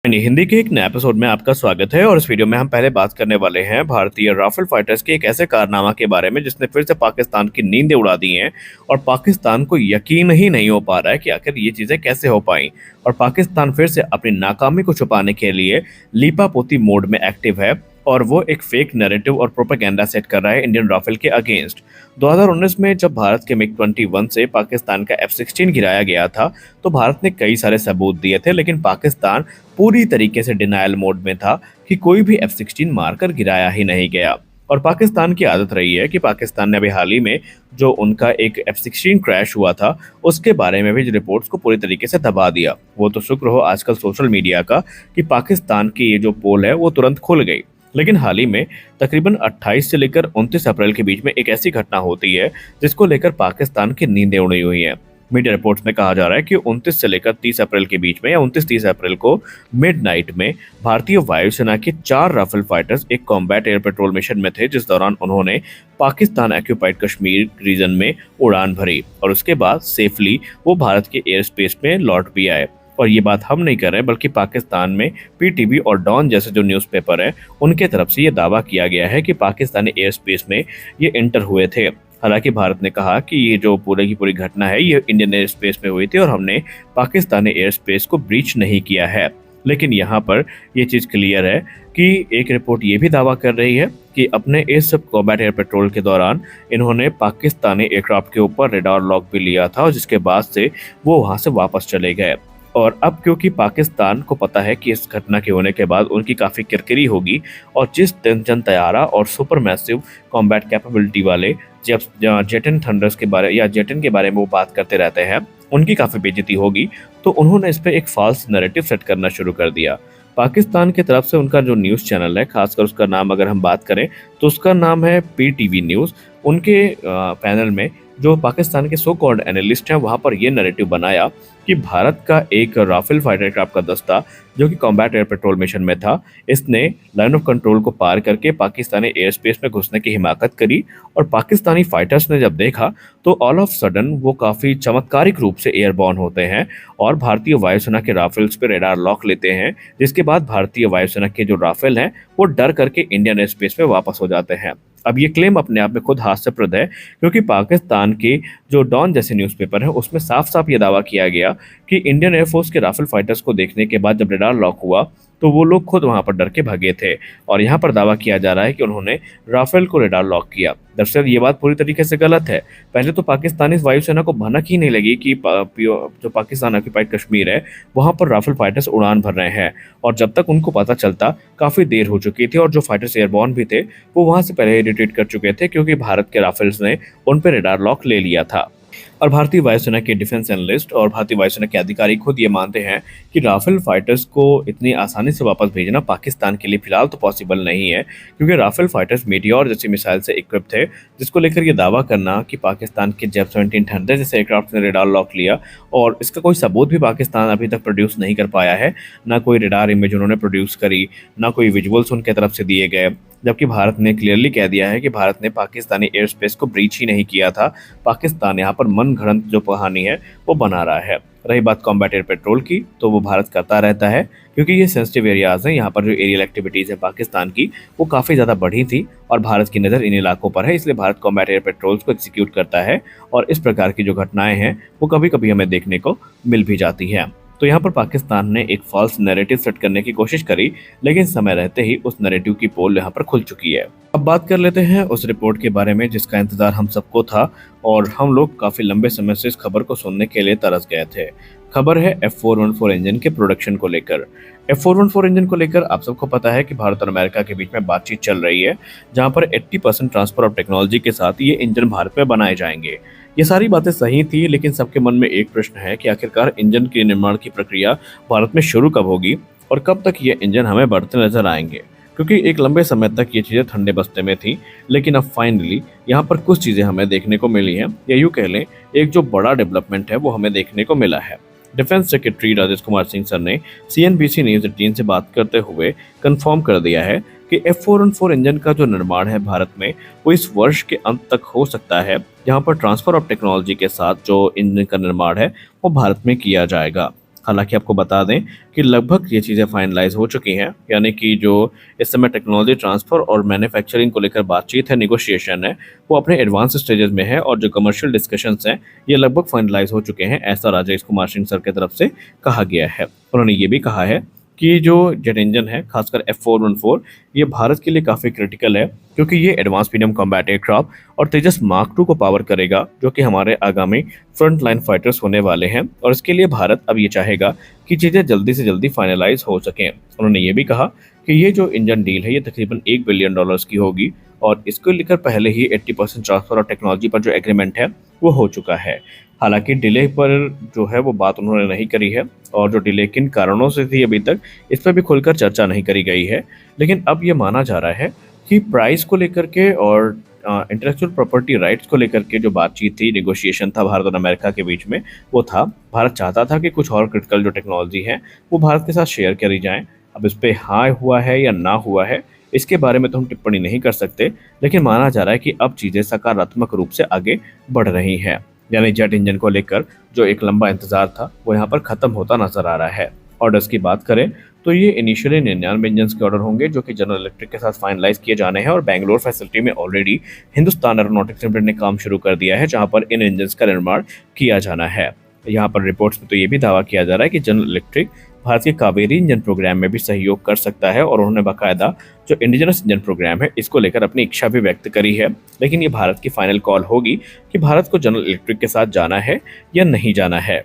हिंदी के एक नए एपिसोड में आपका स्वागत है। और इस वीडियो में हम पहले बात करने वाले हैं भारतीय राफेल फाइटर्स के एक ऐसे कारनामा के बारे में जिसने फिर से पाकिस्तान की नींदें उड़ा दी हैं। और पाकिस्तान को यकीन ही नहीं हो पा रहा है कि आखिर ये चीजें कैसे हो पाई। और पाकिस्तान फिर से अपनी नाकामी को छुपाने के लिए लीपापोती मोड में एक्टिव है और वो एक फेक नैरेटिव और प्रोपेगेंडा सेट कर रहा है इंडियन राफेल के अगेंस्ट। 2019 में जब भारत के मिग-21 से पाकिस्तान का F-16 गिराया गया था तो भारत ने कई सारे सबूत दिए थे, लेकिन पाकिस्तान पूरी तरीके से डिनायल मोड में था कि कोई भी F-16 मारकर गिराया ही नहीं गया। और पाकिस्तान की आदत रही है कि पाकिस्तान ने अभी हाल ही में जो उनका एक F-16 क्रैश हुआ था उसके बारे में भी रिपोर्ट्स को पूरी तरीके से दबा दिया। वो तो शुक्र हो आजकल सोशल मीडिया का कि पाकिस्तान की ये जो पोल है वो तुरंत खुल गई। लेकिन हाल ही में तकरीबन 28 से लेकर 29 अप्रैल के बीच में एक ऐसी घटना होती है जिसको लेकर पाकिस्तान की नींदें उड़ी हुई हैं। मीडिया रिपोर्ट्स में कहा जा रहा है कि 29 से लेकर 30 अप्रैल के बीच में या 29-30 अप्रैल को मिडनाइट में भारतीय वायुसेना के 4 राफेल फाइटर्स एक कॉम्बैट एयर पेट्रोल मिशन में थे, जिस दौरान उन्होंने पाकिस्तान ऑक्यूपाइड कश्मीर रीजन में उड़ान भरी और उसके बाद सेफली वो भारत के एयर स्पेस में लौट भी आए। और ये बात हम नहीं कर रहे बल्कि पाकिस्तान में पीटीवी और डॉन जैसे जो न्यूज़पेपर हैं उनके तरफ से ये दावा किया गया है कि पाकिस्तानी एयर स्पेस में ये एंटर हुए थे। हालांकि भारत ने कहा कि ये जो पूरी की पूरी घटना है ये इंडियन एयर स्पेस में हुई थी और हमने पाकिस्तानी एयर स्पेस को ब्रीच नहीं किया है। लेकिन यहाँ पर ये चीज़ क्लियर है कि एक रिपोर्ट ये भी दावा कर रही है कि अपने इस कॉम्बैट एयर पेट्रोल के दौरान इन्होंने पाकिस्तानी एयरक्राफ्ट के ऊपर रेडार लॉक भी लिया था और जिसके बाद से वो वहाँ से वापस चले गए। और अब क्योंकि पाकिस्तान को पता है कि इस घटना के होने के बाद उनकी काफ़ी किरकिरी होगी और जिस तंजन तैयारा और सुपर मैसिव कॉम्बैट कैपेबिलिटी वाले जेटन थंडर्स के बारे या जेटन के बारे में वो बात करते रहते हैं उनकी काफ़ी बेइज्जती होगी, तो उन्होंने इस पर एक फॉल्स नैरेटिव सेट करना शुरू कर दिया। पाकिस्तान की तरफ से उनका जो न्यूज़ चैनल है, खासकर उसका नाम अगर हम बात करें तो उसका नाम है पीटीवी न्यूज़। उनके पैनल में जो पाकिस्तान के सो कॉल्ड एनालिस्ट हैं वहाँ पर ये नैरेटिव बनाया कि भारत का एक राफेल फाइटर एयरक्राफ्ट का दस्ता जो कि कॉम्बैट एयर पेट्रोल मिशन में था, इसने लाइन ऑफ कंट्रोल को पार करके पाकिस्तानी एयर स्पेस में घुसने की हिमाकत करी। और पाकिस्तानी फाइटर्स ने जब देखा तो ऑल ऑफ सडन वो काफ़ी चमत्कारिक रूप से एयरबॉर्न होते हैं और भारतीय वायुसेना के राफेल्स पे रेडार लॉक लेते हैं, जिसके बाद भारतीय वायुसेना के जो राफेल हैं वो डर करके इंडियन एयर स्पेस में वापस हो जाते हैं। अब ये क्लेम अपने आप में खुद हास्यप्रद है क्योंकि पाकिस्तान के जो डॉन जैसे न्यूज़पेपर है उसमें साफ साफ ये दावा किया गया कि इंडियन एयरफोर्स के राफेल फाइटर्स को देखने के बाद जब रेडार लॉक हुआ तो वो लोग खुद वहां पर डर के भागे थे। और यहाँ पर दावा किया जा रहा है कि उन्होंने राफेल को रेडार लॉक किया। दरअसल ये बात पूरी तरीके से गलत है। पहले तो पाकिस्तानी वायुसेना को भनक ही नहीं लगी कि जो पाकिस्तान ऑक्यूपाइड कश्मीर है वहां पर राफेल फाइटर्स उड़ान भर रहे हैं, और जब तक उनको पता चलता काफ़ी देर हो चुकी थी और जो फाइटर्स एयरबॉर्न भी थे वो वहां से पहले ही रिट्रीट कर चुके थे क्योंकि भारत के राफेल्स ने उन पर रेडार लॉक ले लिया था। और भारतीय वायुसेना के डिफेंस एनालिस्ट और भारतीय वायुसेना के अधिकारी खुद ये मानते हैं कि राफेल फाइटर्स को इतनी आसानी से वापस भेजना पाकिस्तान के लिए फिलहाल तो पॉसिबल नहीं है, क्योंकि राफेल फाइटर्स मेटियोर जैसी मिसाइल से इक्विप थे, जिसको लेकर ये दावा करना कि पाकिस्तान के जेफ 17 थंडर जैसे एयरक्राफ्ट ने रेडार लॉक लिया और इसका कोई सबूत भी पाकिस्तान अभी तक प्रोड्यूस नहीं कर पाया है। ना कोई रेडार इमेज उन्होंने प्रोड्यूस करी, ना कोई विजुअल्स उनके तरफ से दिए गए, जबकि भारत ने क्लियरली कह दिया है कि भारत ने पाकिस्तानी एयर स्पेस को ब्रीच ही नहीं किया था। पाकिस्तान यहाँ पर मन घड़ंत जो कहानी है वो बना रहा है। रही बात कॉम्बैट एयर पेट्रोल की, तो वो भारत करता रहता है क्योंकि ये सेंसिटिव एरियाज हैं। यहाँ पर जो एरियल एक्टिविटीज़ है पाकिस्तान की वो काफ़ी ज़्यादा बढ़ी थी और भारत की नज़र इन इलाकों पर है, इसलिए भारत कॉम्बैट एयर पेट्रोल्स को एग्जीक्यूट करता है और इस प्रकार की जो घटनाएं हैं वो कभी कभी हमें देखने को मिल भी जाती हैं। तो यहाँ पर पाकिस्तान ने एक फॉल्स नैरेटिव सेट करने की कोशिश करी, लेकिन समय रहते ही उस नैरेटिव की पोल यहाँ पर खुल चुकी है। अब बात कर लेते हैं उस रिपोर्ट के बारे में जिसका इंतजार हम सबको था और हम लोग काफ़ी लंबे समय से इस खबर को सुनने के लिए तरस गए थे। खबर है F414 इंजन के प्रोडक्शन को लेकर। F414 इंजन को लेकर आप सबको पता है कि भारत और अमेरिका के बीच में बातचीत चल रही है, जहां पर 80% ट्रांसफर ऑफ टेक्नोलॉजी के साथ ये इंजन भारत में बनाए जाएंगे। ये सारी बातें सही थी, लेकिन सबके मन में एक प्रश्न है कि आखिरकार इंजन के निर्माण की प्रक्रिया भारत में शुरू कब होगी और कब तक ये इंजन हमें बढ़ते नजर आएंगे, क्योंकि एक लंबे समय तक ये चीज़ें ठंडे बस्ते में थी। लेकिन अब फाइनली यहाँ पर कुछ चीज़ें हमें देखने को मिली हैं, या यूँ कह लें एक जो बड़ा डेवलपमेंट है वो हमें देखने को मिला है। Defence secretary Rajesh Kumar Singh sir ने CNBC न्यूज़ 18 से बात करते हुए कंफर्म कर दिया है कि F414 इंजन का जो निर्माण है भारत में वो इस वर्ष के अंत तक हो सकता है, जहां पर ट्रांसफर ऑफ टेक्नोलॉजी के साथ जो इंजन का निर्माण है वो भारत में किया जाएगा। हालांकि आपको बता दें कि लगभग ये चीज़ें फाइनलाइज हो चुकी हैं, यानी कि जो इस समय टेक्नोलॉजी ट्रांसफ़र और मैन्युफैक्चरिंग को लेकर बातचीत है, नेगोशिएशन है, वो अपने एडवांस स्टेजेस में है और जो कमर्शियल डिस्कशंस हैं ये लगभग फाइनलाइज हो चुके हैं, ऐसा राजेश कुमार सिंह सर की तरफ से कहा गया है। उन्होंने ये भी कहा है कि जो जेट इंजन है, खासकर F414, ये भारत के लिए काफ़ी क्रिटिकल है, क्योंकि ये एडवांस मीडियम कॉम्बैट एयरक्राफ्ट और तेजस मार्क 2 को पावर करेगा, जो कि हमारे आगामी फ्रंट लाइन फाइटर्स होने वाले हैं, और इसके लिए भारत अब ये चाहेगा कि चीज़ें जल्दी से जल्दी फाइनलाइज हो सकें। उन्होंने ये भी कहा कि ये जो इंजन डील है ये तकरीबन $1 बिलियन की होगी, और इसको लेकर पहले ही 80% ट्रांसफर ऑफ टेक्नोलॉजी पर जो एग्रीमेंट है वो हो चुका है। हालांकि डिले पर जो है वो बात उन्होंने नहीं करी है, और जो डिले किन कारणों से थी अभी तक इस पर भी खुलकर चर्चा नहीं करी गई है। लेकिन अब ये माना जा रहा है कि प्राइस को लेकर के और इंटेलेक्चुअल प्रॉपर्टी राइट्स को लेकर के जो बातचीत थी, नेगोशिएशन था भारत और अमेरिका के बीच में, वो था भारत चाहता था कि कुछ और क्रिटिकल जो टेक्नोलॉजी है वो भारत के साथ शेयर करी जाएँ। अब इस पर हाँ हुआ है या ना हुआ है, इसके बारे में तो हम टिप्पणी नहीं कर सकते, लेकिन माना जा रहा है कि अब चीज़ें सकारात्मक रूप से आगे बढ़ रही हैं। यानी जेट इंजन को लेकर जो एक लंबा इंतजार था वो यहाँ पर खत्म होता नजर आ रहा है। ऑर्डर्स की बात करें तो ये इनिशियली 99 इंजन के ऑर्डर होंगे, जो कि जनरल इलेक्ट्रिक के साथ फाइनलाइज किए जाने हैं, और बेंगलोर फैसिलिटी में ऑलरेडी हिंदुस्तान एरोनॉटिक्स लिमिटेड ने काम शुरू कर दिया है, जहां पर इन इंजन का निर्माण किया जाना है। यहाँ पर रिपोर्ट्स में तो ये भी दावा किया जा रहा है कि जनरल इलेक्ट्रिक भारत के कावेरी इंजन प्रोग्राम में भी सहयोग कर सकता है, और उन्होंने बाकायदा जो इंडिजिनस इंजन प्रोग्राम है इसको लेकर अपनी इच्छा भी व्यक्त करी है। लेकिन ये भारत की फाइनल कॉल होगी कि भारत को जनरल इलेक्ट्रिक के साथ जाना है या नहीं जाना है।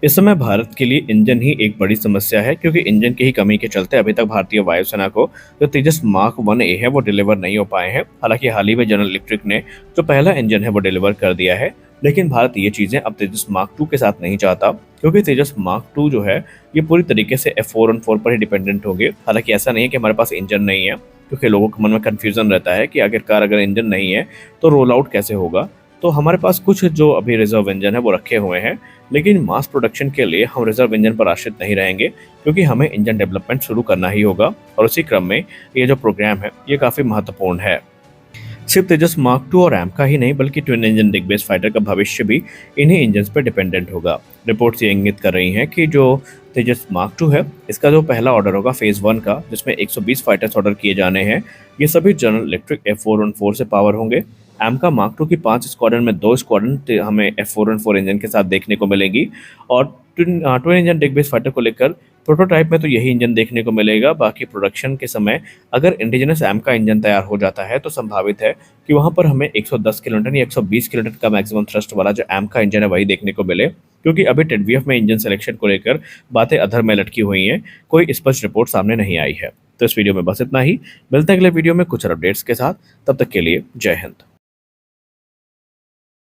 इस समय भारत के लिए इंजन ही एक बड़ी समस्या है, क्योंकि इंजन की ही कमी के चलते अभी तक भारतीय वायुसेना को जो तेजस मार्क 1A है वो डिलीवर नहीं हो पाए हैं। हालांकि हाल ही में जनरल इलेक्ट्रिक ने जो पहला इंजन है वो डिलीवर कर दिया है, लेकिन भारत ये चीज़ें अब तेजस मार्क 2 के साथ नहीं चाहता, क्योंकि तेजस मार्क 2 जो है ये पूरी तरीके से F414 पर ही डिपेंडेंट होंगे। हालांकि ऐसा नहीं है कि हमारे पास इंजन नहीं है, क्योंकि लोगों के मन में कन्फ्यूजन रहता है कि आखिरकार अगर इंजन नहीं है तो रोल आउट कैसे होगा। तो हमारे पास कुछ जो अभी रिजर्व इंजन है वो रखे हुए हैं, लेकिन मास प्रोडक्शन के लिए हम रिजर्व इंजन पर आश्रित नहीं रहेंगे, क्योंकि हमें इंजन डेवलपमेंट शुरू करना ही होगा, और उसी क्रम में ये जो प्रोग्राम है ये काफ़ी महत्वपूर्ण है। सिर्फ तेजस मार्क 2 और एमका ही नहीं, बल्कि ट्विन इंजन दिग्बेस फाइटर का भविष्य भी इन्हीं इंजन पर डिपेंडेंट होगा। रिपोर्ट्स ये इंगित कर रही हैं कि जो तेजस मार्क 2 है इसका जो पहला ऑर्डर होगा फेज़ 1 का, जिसमें 120 फाइटर्स ऑर्डर किए जाने हैं, ये सभी जनरल इलेक्ट्रिक F414 से पावर होंगे। एमका मार्क 2 की 5 स्क्वाड्रन में 2 स्क्वाड्रन हमें F414 इंजन के साथ देखने को मिलेगी, और ट्विन इंजन डिग्बेस फाइटर को लेकर प्रोटोटाइप में तो यही इंजन देखने को मिलेगा। बाकी प्रोडक्शन के समय अगर इंडिजिनस एमका इंजन तैयार हो जाता है तो संभावित है कि वहां पर हमें 110 किलोन्यूटन या 120 किलोन्यूटन का मैक्सिमम थ्रस्ट वाला जो एमका इंजन है वही देखने को मिले, क्योंकि अभी टेडवीएफ में इंजन सिलेक्शन को लेकर बातें अधर में लटकी हुई हैं, कोई स्पष्ट रिपोर्ट सामने नहीं आई है। तो इस वीडियो में बस इतना ही, मिलते हैं अगले वीडियो में कुछ अपडेट्स के साथ, तब तक के लिए जय हिंद।